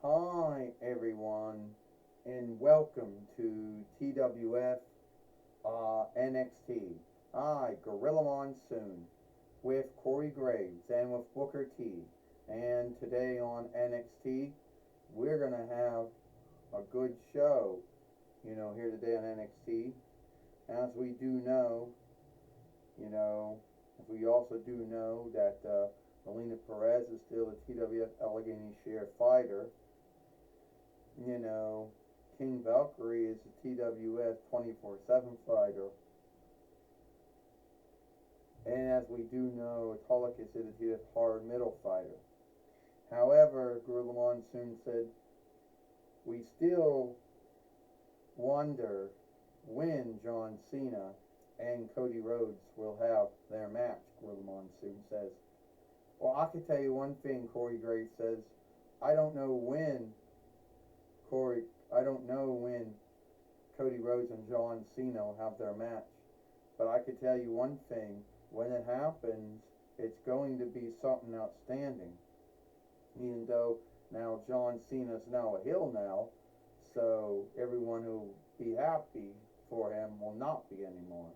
Hi, everyone, and welcome to TWF NXT. I, Gorilla Monsoon, with Corey Graves and with Booker T. And today on NXT, we're going to have a good show, here today on NXT. As we do know, you know, we also do know that Melina Perez is still a TWF Allegheny Share fighter. you know, King Valkyrie is a TWS 24/7 fighter. And as we do know, Autolycus is a TWS hard middle fighter. However, Gorilla Monsoon said, we still wonder when John Cena and Cody Rhodes will have their match, Gorilla Monsoon says. Well, I can tell you one thing, Corey Graves says. I don't know when Corey, I don't know when Cody Rhodes and John Cena will have their match. But I could tell you one thing, when it happens, it's going to be something outstanding. Even though now John Cena's now a heel now, so everyone who'll be happy for him will not be anymore.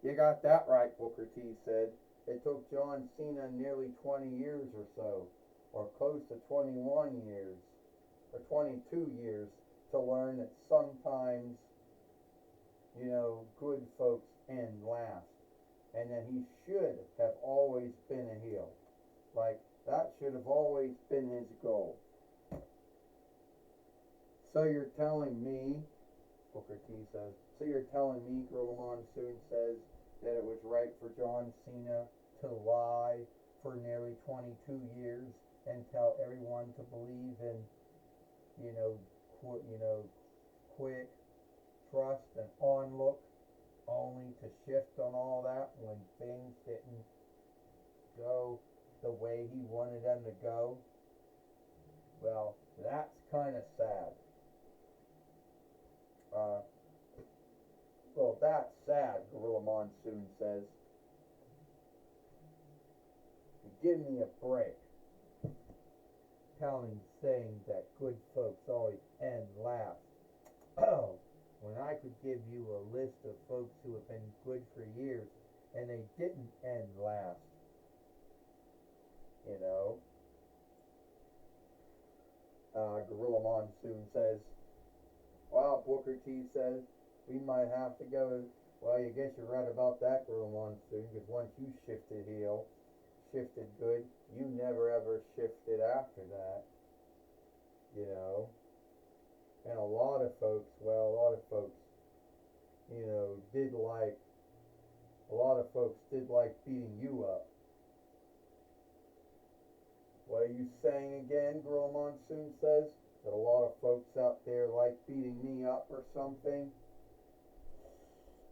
You got that right, Booker T said. It took John Cena nearly 20 years or so, or close to 21 years, or 22 years, to learn that sometimes, good folks end last. And that he should have always been a heel. Like, that should have always been his goal. So you're telling me, Booker T says, so you're telling me, Gorilla Monsoon says, that it was right for John Cena to lie for nearly 22 years and tell everyone to believe in, quick trust and onlook, only to shift on all that when things didn't go the way he wanted them to go. Well, that's kind of sad. Uh, that's sad, Gorilla Monsoon says. Give me a break. Saying that good folks always end last. Oh, when I could give you a list of folks who have been good for years and they didn't end last. You know, Gorilla Monsoon says, well, Booker T says, we might have to go. Well, you guess you're right about that, Gorilla Monsoon, because once you shifted heel, shifted good, you never ever shifted after that. And a lot of folks, did like, a lot of folks did like beating you up. What are you saying again, Gorilla Monsoon says? That a lot of folks out there like beating me up or something?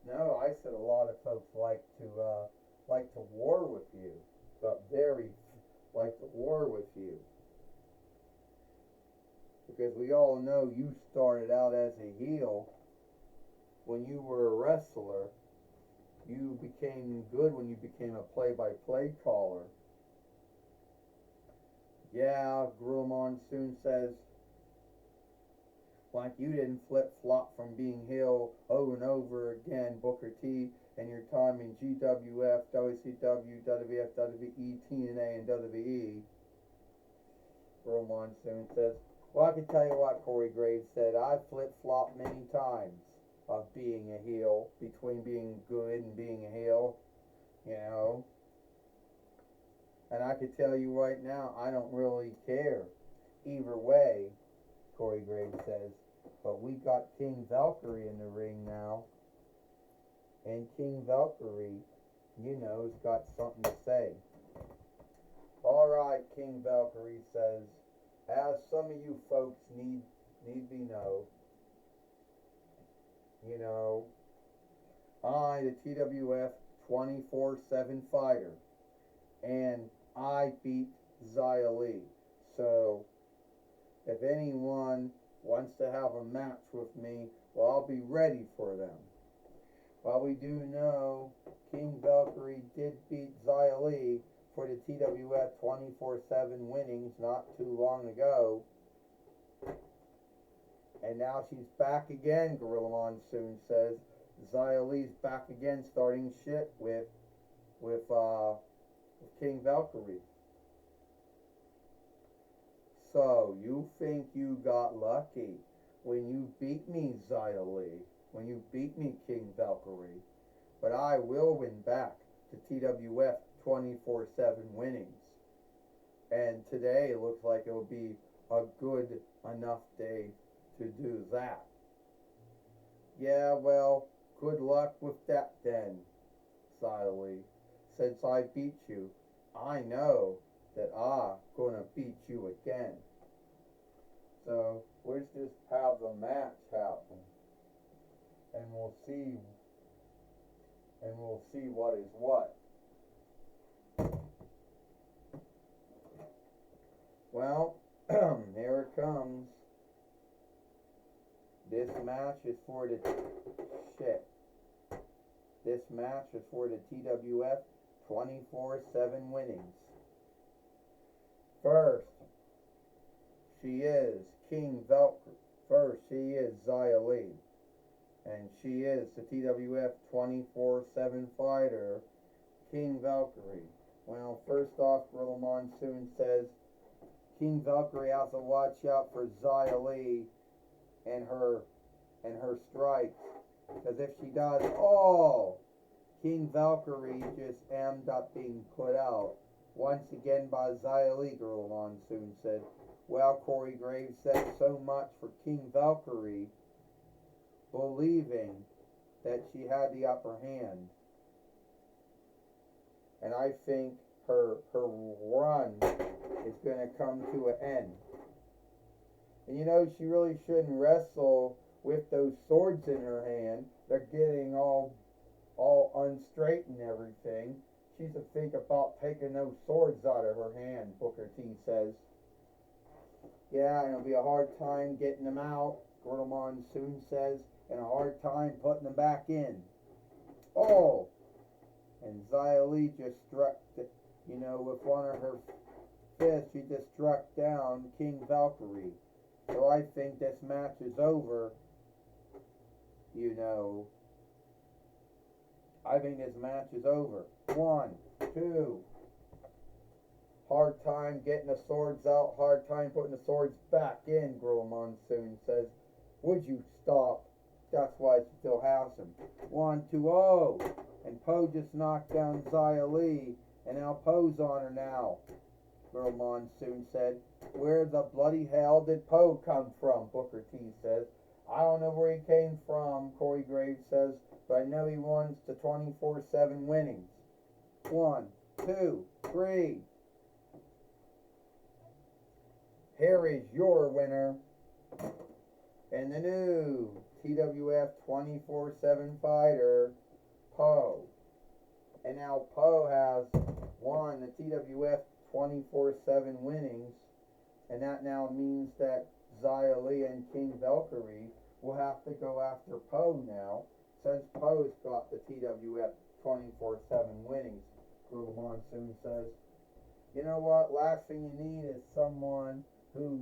No, I said a lot of folks like to war with you, but very like to war with you. Because we all know you started out as a heel when you were a wrestler. You became good when you became a play-by-play caller. Yeah, Gorilla Monsoon says, like you didn't flip-flop from being heel over and over again, Booker T, and your time in GWF, WCW, WWF, WWE, TNA, and WWE. Gorilla Monsoon says, well, I can tell you what, Corey Graves said, I flip-flopped many times of being a heel, between being good and being a heel, And I can tell you right now, I don't really care either way, Corey Graves says. But we got King Valkyrie in the ring now. And King Valkyrie, has got something to say. Alright, King Valkyrie says, as some of you folks need be I, the TWF 24/7 fighter, and I beat Xia Li. So, if anyone wants to have a match with me, well, I'll be ready for them. While we do know King Valkyrie did beat Xia Li for the TWF 24/7 winnings not too long ago, And now she's back again, Gorilla Monsoon says. Xia Li's back again, starting shit with King Valkyrie. So, you think you got lucky when you beat me, Xia Li, when you beat me, King Valkyrie. But I will win back to TWF 24/7 winnings. And today it looks like it will be a good enough day to do that. Yeah, well, good luck with that then, Xia Li. Since I beat you, I know that I'm gonna beat you again. So let's just have the match happen, and we'll see what is what. Well, here it comes. This match is for the This match is for the TWF 24/7 winnings. First, she is King Valkyrie. First, she is Xia Li. And she is the TWF 24/7 fighter, King Valkyrie. Well, first off, Gorilla Monsoon says King Valkyrie has to watch out for Xia Li and her strikes. Because if she does, King Valkyrie just ended up being put out once again by Xia Li, Gorilla Monsoon said. Well, Corey Graves said so much for King Valkyrie, believing that she had the upper hand. And I think her run is going to come to an end. And you know, she really shouldn't wrestle with those swords in her hand. They're getting all unstraight and everything. She should think about taking those swords out of her hand, Booker T says. Yeah, and it'll be a hard time getting them out, Gorilla Monsoon says, and a hard time putting them back in. Oh! And Xia Li just struck, with one of her fists, she just struck down King Valkyrie. So I think this match is over. I think this match is over. 1, 2. Hard time getting the swords out. Hard time putting the swords back in, Gorilla Monsoon says. Would you stop? That's why she still has them. 1, 2, oh. And Poe just knocked down Xia Li. And now Poe's on her now, Gorilla Monsoon said. Where the bloody hell did Poe come from? Booker T says. I don't know where he came from, Corey Graves says, but I know he wants the 24/7 winnings. 1, 2, 3. Here is your winner, and the new TWF 24/7 fighter, Poe. And now Poe has won the TWF 24/7 winnings, and that now means that Xia Li and King Valkyrie will have to go after Poe now, since Poe's got the TWF 24/7 winnings, Gorilla Monsoon says. You know what? Last thing you need is someone who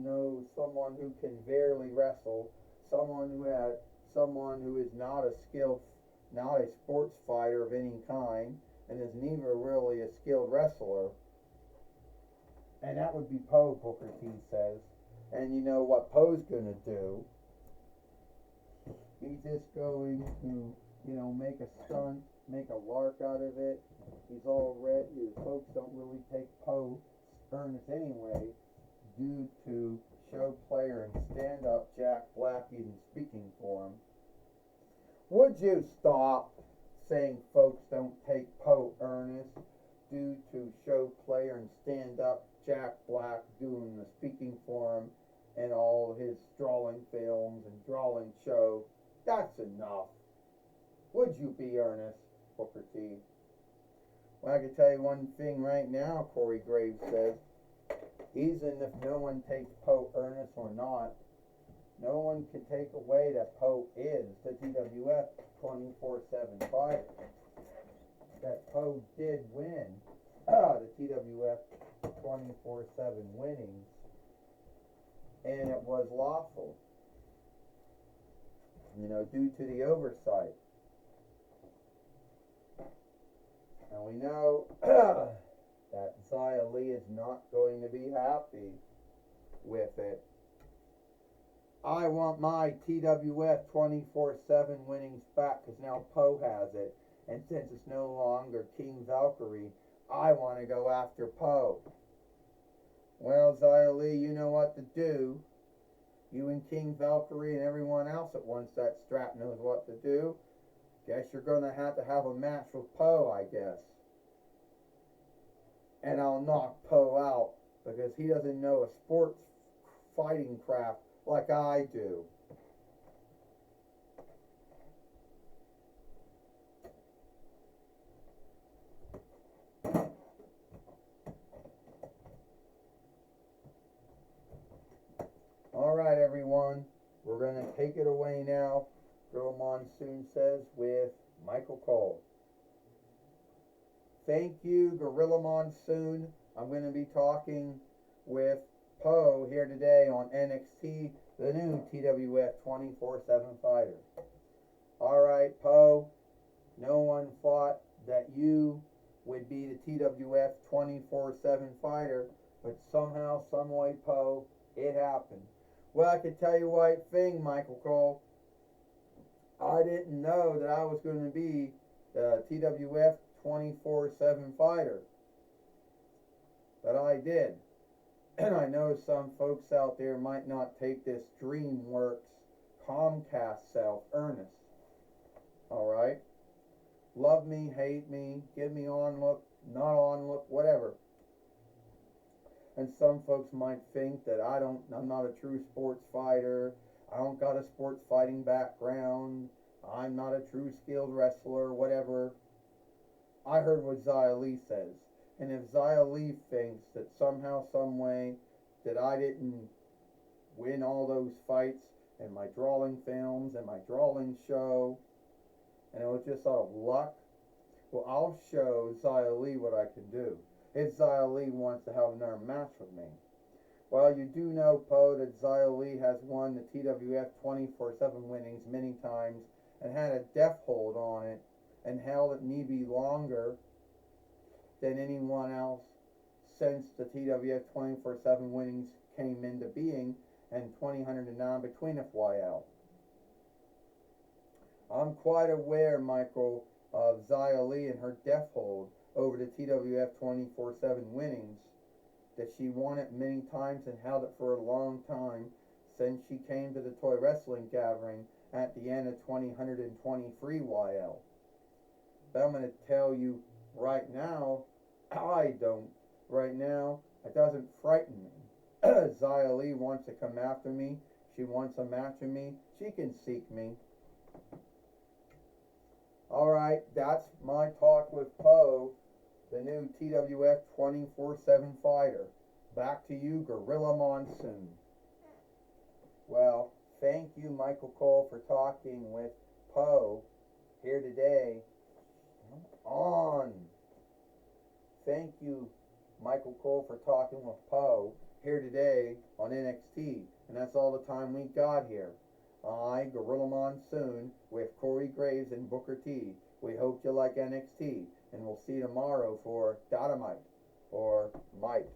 can barely wrestle, someone who is not a sports fighter of any kind, and is neither really a skilled wrestler. And that would be Poe, Booker T says. And you know what Poe's gonna do? He's just going to, make a stunt, make a lark out of it. He's all red. Folks don't really take Poe earnest anyway, due to show player and stand-up Jack Black even speaking for him. Would you stop saying folks don't take Poe earnest due to show player and stand-up Jack Black doing the speaking for him and all his drawing films and drawing show? That's enough. Would you be earnest, Booker T? Well, I can tell you one thing right now, Corey Graves says. Even if no one takes Poe earnest or not, no one can take away that Poe is the TWF 24/7 fighter. That Poe did win the TWF 24/7 winnings. and it was lawful, due to the oversight. And we know that Xia Li is not going to be happy with it. I want my TWF 24/7 winnings back because now Poe has it. And since it's no longer King Valkyrie, I want to go after Poe. Well, Xia Li, you know what to do. You and King Valkyrie and everyone else that wants that strap knows what to do. Guess you're going to have a match with Poe, I guess. And I'll knock Poe out because he doesn't know a sports fighting craft like I do. Alright, everyone, we're going to take it away now, Girl Monsoon says, with Michael Cole. Thank you, Gorilla Monsoon. I'm going to be talking with Poe here today on NXT, the new TWF 24/7 fighter. Alright, Poe, no one thought that you would be the TWF 24/7 fighter, but somehow, someway, Poe, it happened. Well, I can tell you one thing, Michael Cole. I didn't know that I was going to be the TWF 24/7 fighter. But I did. And I know some folks out there might not take this DreamWorks Comcast self earnest. Alright? Love me, hate me, give me on look, not on look, whatever. And some folks might think that I'm not a true sports fighter. I don't got a sports fighting background. I'm not a true skilled wrestler, whatever. I heard what Xia Li says. And if Xia Li thinks that somehow, some way, that I didn't win all those fights and my drawing films and my drawing show, and it was just out of luck, well, I'll show Xia Li what I can do. If Xia Li wants to have another match with me. Well, you do know, Poe, that Xia Li has won the TWF 24/7 winnings many times and had a death hold on it and held it maybe longer than anyone else since the TWF 24/7 winnings came into being in 2009 between FYL. I'm quite aware, Michael, of Xia Li and her death hold over the TWF 24/7 winnings, that she won it many times and held it for a long time since she came to the Toy Wrestling Gathering at the end of 2023 YL. But I'm going to tell you right now, right now, it doesn't frighten me. Xia Li wants to come after me. She wants a match with me. She can seek me. Alright, that's my talk with Poe, the new TWF 24/7 fighter. Back to you, Gorilla Monsoon. Well, thank you, Michael Cole, for talking with Poe here today Thank you, Michael Cole, for talking with Poe here today on NXT. And that's all the time we got here. I, Gorilla Monsoon, with Corey Graves and Booker T. We hope you like NXT, and we'll see you tomorrow for Dynamite or Mike.